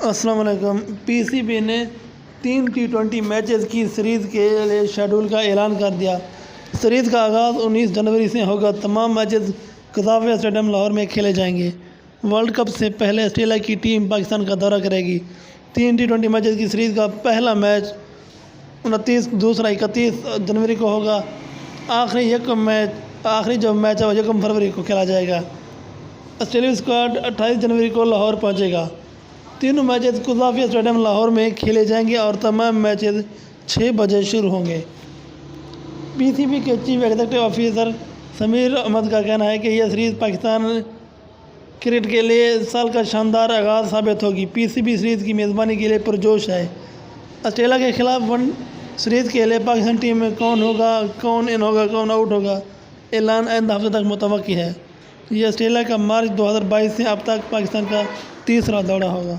السلام علیکم۔ پی C be نے 3 T20 میچز کی سیریز کے لیے شیڈول کا اعلان کر دیا۔ سیریز کا آغاز 19 جنوری سے ہوگا۔ تمام میچز قذافی اسٹیڈیم لاہور میں کھیلے جائیں گے۔ ورلڈ کپ سے پہلے آسٹریلیا کی ٹیم پاکستان کا دورہ کرے گی۔ 3 T20 میچز کی سیریز کا پہلا میچ 29، دوسرا 31 جنوری کو ہوگا۔ آخری جو میچ ہے وہ 1 فروری کو کھیلا جائے گا۔ آسٹریلوی اسکواڈ 28 جنوری کو لاہور پہنچے گا۔ تینوں میچز قذافی اسٹیڈیم لاہور میں کھیلے جائیں گے اور تمام میچز 6 بجے شروع ہوں گے۔ پی سی بی کے chief executive officer Sameer Ahmed کا کہنا ہے کہ یہ سیریز پاکستان کرکٹ کے لیے سال کا شاندار آغاز ثابت ہوگی۔ پی سی بی سیریز کی میزبانی کے لیے پرجوش ہے۔ آسٹریلیا کے خلاف ون سیریز کے لیے پاکستان ٹیم میں کون ہوگا، کون ان ہوگا، کون آؤٹ ہوگا، اعلان آئندہ ہفتے تک متوقع ہے۔ یہ آسٹریلیا کا مارچ 2022 سے اب تک پاکستان کا تیسرا دورہ ہوگا۔